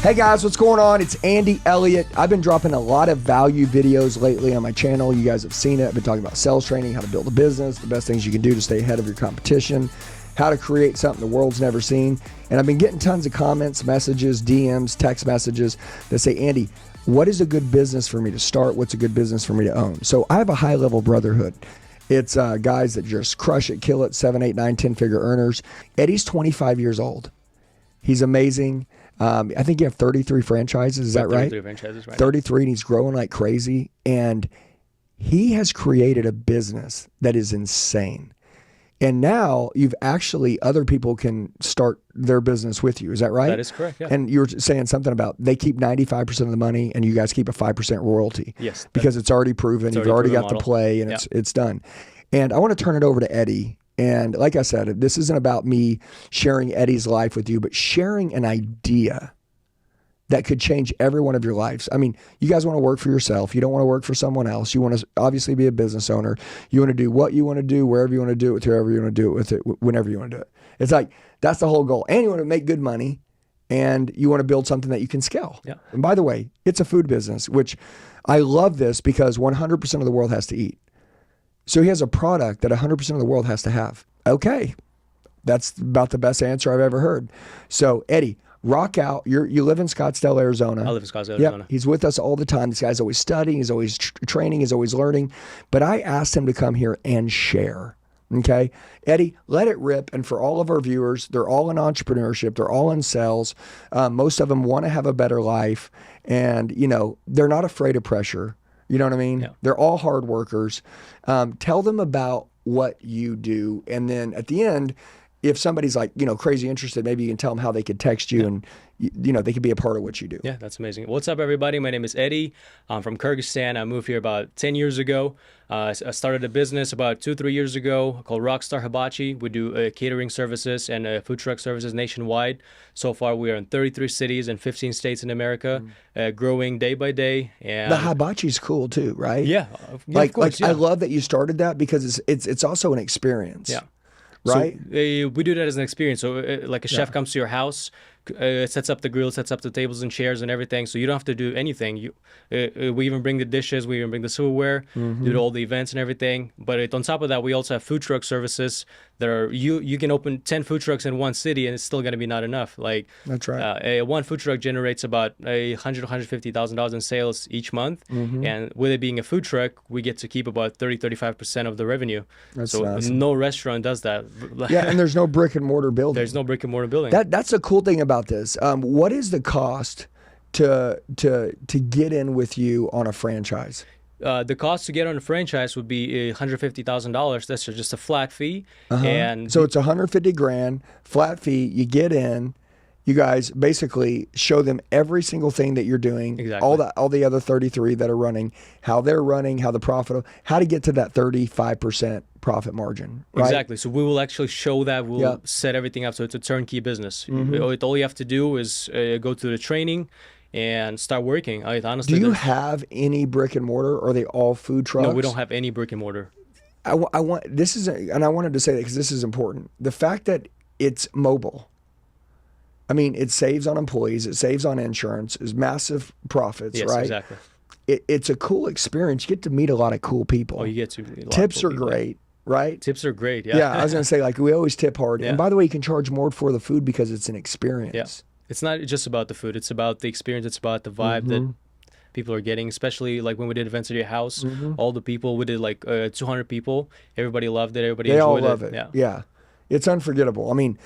Hey guys, what's going on? It's Andy Elliott. I've been dropping a lot of value videos lately on my channel. You guys have seen it. I've been talking about sales training, how to build a business, the best things you can do to stay ahead of your competition, how to create something the world's never seen. And I've been getting tons of comments, messages, DMs, text messages that say, Andy, what is a good business for me to start? What's a good business for me to own? So I have a high-level brotherhood. It's guys that just crush it, kill it, 7, 8, 9, 10-figure earners. Eddie's 25 years old. He's amazing. I think you have 33 franchises. Is that right? 33 franchises, right? 33, and he's growing like crazy. And he has created a business that is insane. And now you've actually, other people can start their business with you. Is that right? That is correct, yeah. And you were saying something about they keep 95% of the money and you guys keep a 5% royalty. Yes. Because it's already proven. You've already got the play and Yeah. it's done. And I want to turn it over to Eddie. And like I said, this isn't about me sharing Eddie's life with you, but sharing an idea that could change every one of your lives. I mean, you guys want to work for yourself. You don't want to work for someone else. You want to obviously be a business owner. You want to do what you want to do, wherever you want to do it with, whoever you want to do it with, whenever you want to do it. It's like, that's the whole goal. And you want to make good money, and you want to build something that you can scale. Yeah. And by the way, it's a food business, which I love this because 100% of the world has to eat. So he has a product that 100% of the world has to have. Okay. That's about the best answer I've ever heard. So Eddie, rock out. You live in Scottsdale, Arizona. I live in Scottsdale, Arizona. Yep. He's with us all the time. This guy's always studying. He's always training. He's always learning. But I asked him to come here and share. Okay. Eddie, let it rip. And for all of our viewers, they're all in entrepreneurship. They're all in sales. Most of them want to have a better life. And, you know, they're not afraid of pressure. You know what I mean? Yeah. They're all hard workers. Tell them about what you do. And then at the end, if somebody's like, you know, crazy interested, maybe you can tell them how they could text you and, you know, they could be a part of what you do. Yeah, that's amazing. What's up, everybody? My name is Eddie. I'm from Kyrgyzstan. I moved here about 10 years ago. I started a business about 2-3 years ago called Rockstar Hibachi. We do catering services and food truck services nationwide. So far, we are in 33 cities and 15 states in America, growing day by day. And The hibachi's cool too, right? yeah, Like, of course, yeah. I love that you started that because it's also an experience. Yeah. Right? So we do that as an experience. So like a chef comes to your house, sets up the grill, sets up the tables and chairs and everything. So you don't have to do anything. We even bring the dishes, we even bring the silverware, do all the events and everything. But on top of that, we also have food truck services that are, you can open 10 food trucks in one city and it's still going to be not enough. Like That's right. one food truck generates about $150,000 in sales each month. And with it being a food truck, we get to keep about 30-35% of the revenue. That's so awesome. no restaurant does that. Yeah, and there's no brick and mortar building. There's no brick and mortar building. That's the cool thing about this. What is the cost to get in with you on a franchise? The cost to get on a franchise would be $150,000. That's just a flat fee. And So it's 150 grand, flat fee. You get in. You guys basically show them every single thing that you're doing. Exactly. All the other 33 that are running, how they're running, how to get to that 35% profit margin. Right? Exactly. So we will actually show that. We'll set everything up so it's a turnkey business. All you have to do is go to the training and start working. Honestly, Do you have any brick and mortar, or are they all food trucks? No, we don't have any brick and mortar. I want this is, and I wanted to say that because this is important. The fact that it's mobile. I mean, it saves on employees, it saves on insurance, is massive profits, Yes, right? exactly. It's a cool experience. You get to meet a lot of cool people. Oh, you get to. A lot Tips of are people. great, right? Tips are great. Yeah. Yeah, I was gonna say, like, we always tip hard. Yeah. And by the way, you can charge more for the food because it's an experience. Yeah. It's not just about the food. It's about the experience. It's about the vibe that people are getting, especially like when we did events at your house. All the people, we did like 200 people. Everybody loved it. Everybody They enjoyed all love it. Yeah. It's unforgettable. I mean,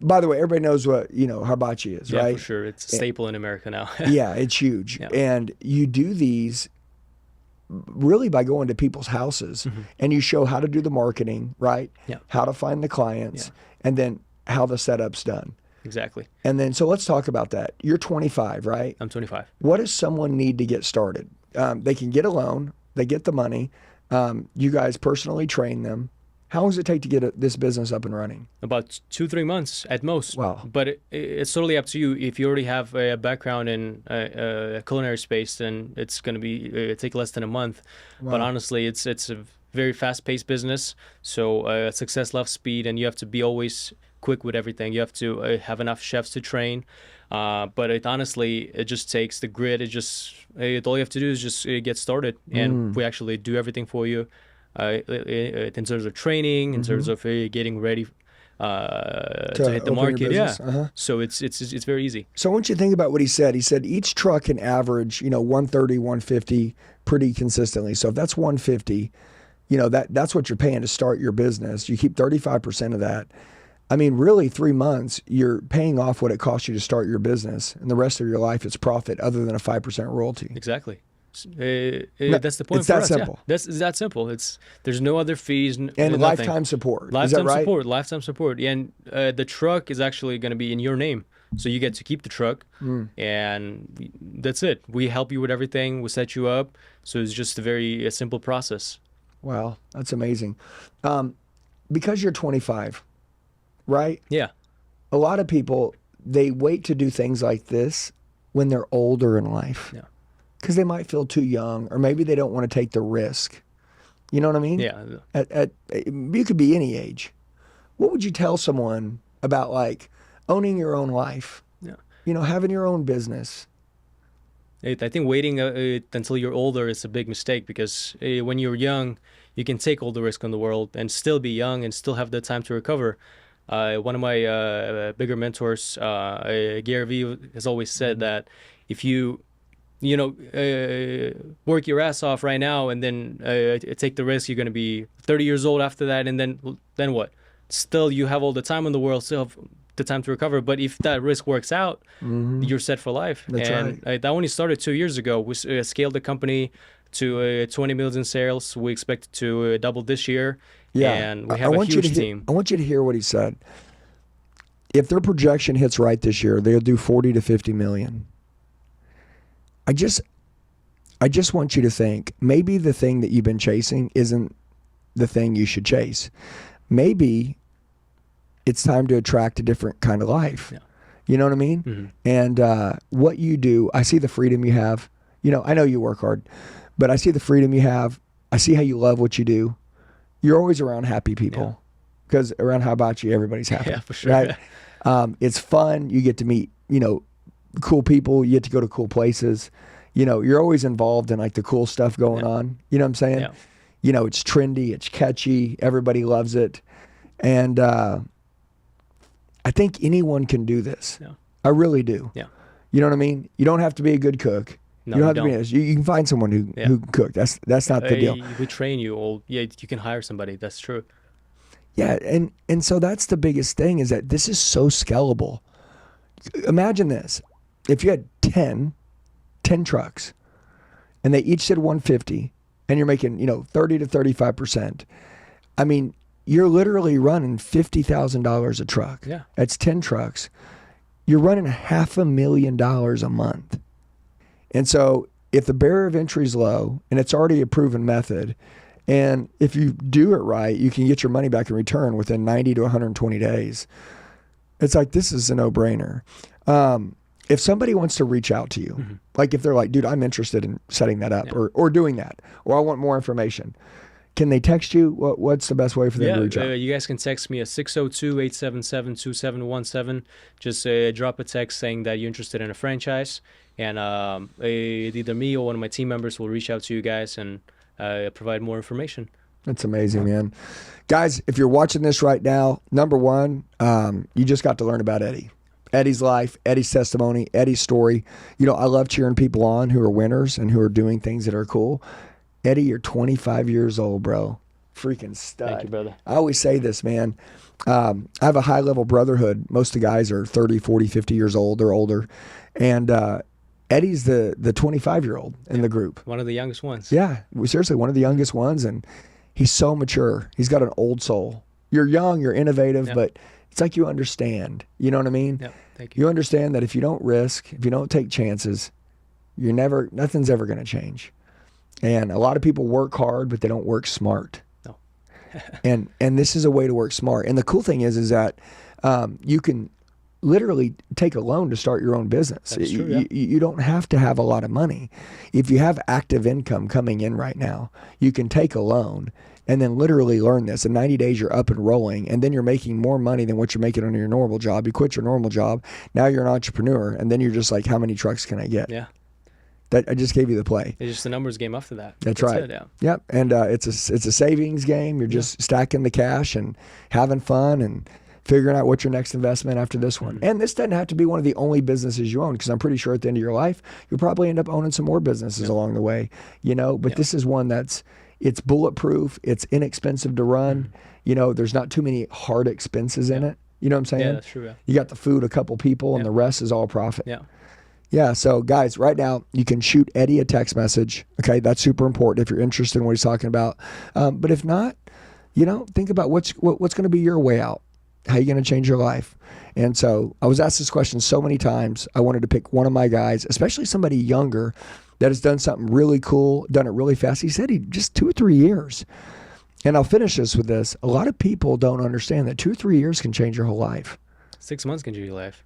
by the way, everybody knows what, you know, hibachi is, Yeah, right? for sure. It's a staple in America now. Yeah, it's huge. Yeah. And you do these really by going to people's houses and you show how to do the marketing, right? Yeah. How to find the clients, and then how the setup's done. Exactly. And then, so let's talk about that. You're 25, right? I'm 25. What does someone need to get started? They can get a loan, they get the money. You guys personally train them. How long does it take to get this business up and running? About 2-3 months at most. Wow. But it's totally up to you. If you already have a background in a culinary space, then it's going to be take less than a month. Wow. But honestly, it's a very fast-paced business. So success loves speed, and you have to be always quick with everything. You have to have enough chefs to train. But honestly, it just takes the grit. All you have to do is just get started, and we actually do everything for you in terms of training, in terms of getting ready to hit the market. Yeah. So it's very easy. So I want you to think about what he said. He said each truck can average, 130, 150 pretty consistently. So if that's 150, that's what you're paying to start your business. You keep 35% of that. I mean, really 3 months, you're paying off what it costs you to start your business, and the rest of your life it's profit other than a 5% royalty. Exactly. That's the point. It's that simple. Yeah. It's that simple. There's no other fees and nothing. lifetime support. Lifetime Is that right? support. Lifetime support. And the truck is actually going to be in your name, so you get to keep the truck, and that's it. We help you with everything. We set you up. So it's just a simple process. Wow, that's amazing. Because you're 25, right? Yeah. A lot of people, they wait to do things like this when they're older in life. Yeah. Because they might feel too young, or maybe they don't want to take the risk. You know what I mean? Yeah. You could be any age. What would you tell someone about like owning your own life? Yeah. Having your own business. I think waiting until you're older is a big mistake, because when you're young, you can take all the risk in the world and still be young and still have the time to recover. One of my bigger mentors, Gary Vee, has always said that if you work your ass off right now and then take the risk, you're going to be 30 years old after that, and then what? Still, you have all the time in the world, still have the time to recover. But if that risk works out, you're set for life. That's right. That only started 2 years ago. We scaled the company to 20 million in sales. We expect to double this year. Yeah, and we have a huge team. I want you to hear what he said. If their projection hits right this year, they'll do 40 to 50 million. I just want you to think, maybe the thing that you've been chasing isn't the thing you should chase. Maybe it's time to attract a different kind of life. Yeah. You know what I mean? And what you do, I see the freedom you have. I know you work hard, but I see the freedom you have. I see how you love what you do. You're always around happy people, because around How About You, everybody's happy. Yeah, for sure. Right? It's fun. You get to meet, cool people. You get to go to cool places. You're always involved in like the cool stuff going on. You know what I'm saying? Yeah. It's trendy, it's catchy, everybody loves it. And I think anyone can do this. Yeah. I really do. Yeah. You know what I mean? You don't have to be a good cook. No, you don't have to be. You can find someone who can cook. That's not the deal. We train you all. Yeah, you can hire somebody. That's true. Yeah, and so that's the biggest thing, is that this is so scalable. Imagine this. If you had 10 trucks and they each said 150, and you're making, 30 to 35%. I mean, you're literally running $50,000 a truck. Yeah. That's 10 trucks. You're running $500,000 a month. And so if the barrier of entry is low and it's already a proven method, and if you do it right, you can get your money back in return within 90 to 120 days. It's like, this is a no-brainer. If somebody wants to reach out to you, like if they're like, dude, I'm interested in setting that up or doing that, or I want more information, can they text you? What's the best way for them to reach out? You guys can text me at 602-877-2717. Just drop a text saying that you're interested in a franchise, and either me or one of my team members will reach out to you guys and provide more information. That's amazing, man. Guys, if you're watching this right now, number one, you just got to learn about Eddie. Eddie's life, Eddie's testimony, Eddie's story. I love cheering people on who are winners and who are doing things that are cool. Eddie, you're 25 years old, bro. Freaking stud. Thank you, brother. I always say this, man. I have a high-level brotherhood. Most of the guys are 30, 40, 50 years old or older. And Eddie's the 25-year-old in the group. One of the youngest ones. Yeah, seriously, one of the youngest ones. And he's so mature. He's got an old soul. You're young, you're innovative, but it's like you understand. You know what I mean? Yeah, thank you. You understand that if you don't risk, if you don't take chances, nothing's ever going to change. And a lot of people work hard, but they don't work smart. No. and this is a way to work smart. And the cool thing is that you can literally take a loan to start your own business. That's true, yeah. You don't have to have a lot of money. If you have active income coming in right now, you can take a loan and then literally learn this. In 90 days, you're up and rolling, and then you're making more money than what you're making on your normal job. You quit your normal job. Now you're an entrepreneur, and then you're just like, how many trucks can I get? Yeah. That I just gave you the play. It's just the numbers game after that. That's right. It, yeah. Yep. And it's a savings game. You're just stacking the cash and having fun and figuring out what's your next investment after this one. And this doesn't have to be one of the only businesses you own, because I'm pretty sure at the end of your life, you'll probably end up owning some more businesses along the way, you know, but this is one it's bulletproof. It's inexpensive to run. You know, there's not too many hard expenses in it. You know what I'm saying? Yeah, that's true. Yeah. You got the food, a couple people, and the rest is all profit. Yeah. Yeah, so guys, right now, you can shoot Eddie a text message. Okay, that's super important if you're interested in what he's talking about. But if not, you know, think about what's going to be your way out. How are you going to change your life? And so I was asked this question so many times. I wanted to pick one of my guys, especially somebody younger that has done something really cool, done it really fast. He said he just 2 or 3 years. And I'll finish this with this. A lot of people don't understand that 2 or 3 years can change your whole life. 6 months can change your life.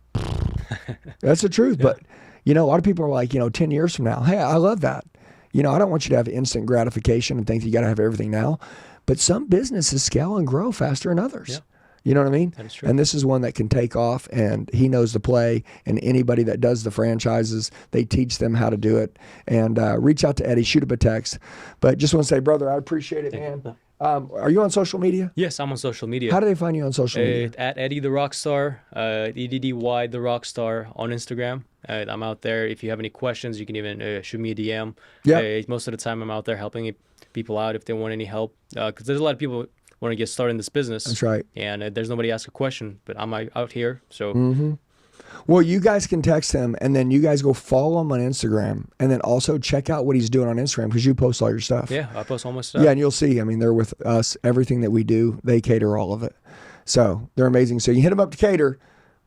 That's the truth. But, you know, a lot of people are like, you know, 10 years from now, hey, I love that. You know, I don't want you to have instant gratification and think that you got to have everything now. But some businesses scale and grow faster than others. Yeah. You know what I mean? That is true. And this is one that can take off, and he knows the play. And anybody that does the franchises, they teach them how to do it. And reach out to Eddie, shoot up a text. But just want to say, brother, I appreciate it, man. Are you on social media? Yes, I'm on social media. How do they find you on social media? At Eddie the Rockstar, EDDY the Rockstar on Instagram. I'm out there. If you have any questions, you can even shoot me a DM. Yeah. Most of the time, I'm out there helping people out if they want any help. Because there's a lot of people want to get started in this business. That's right. And there's nobody ask a question, but I'm out here. So. Well, you guys can text him, and then you guys go follow him on Instagram, and then also check out what he's doing on Instagram, because you post all your stuff. Yeah, I post all my stuff. Yeah, and you'll see. I mean, they're with us. Everything that we do, they cater all of it. So they're amazing. So you hit them up to cater,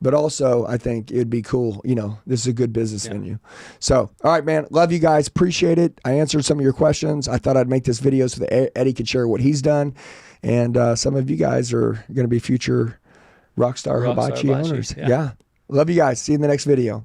but also I think it'd be cool. You know, this is a good business venue. So, all right, man. Love you guys. Appreciate it. I answered some of your questions. I thought I'd make this video so that Eddie could share what he's done. And some of you guys are going to be future Rockstar Hibachi owners. Yeah. Love you guys. See you in the next video.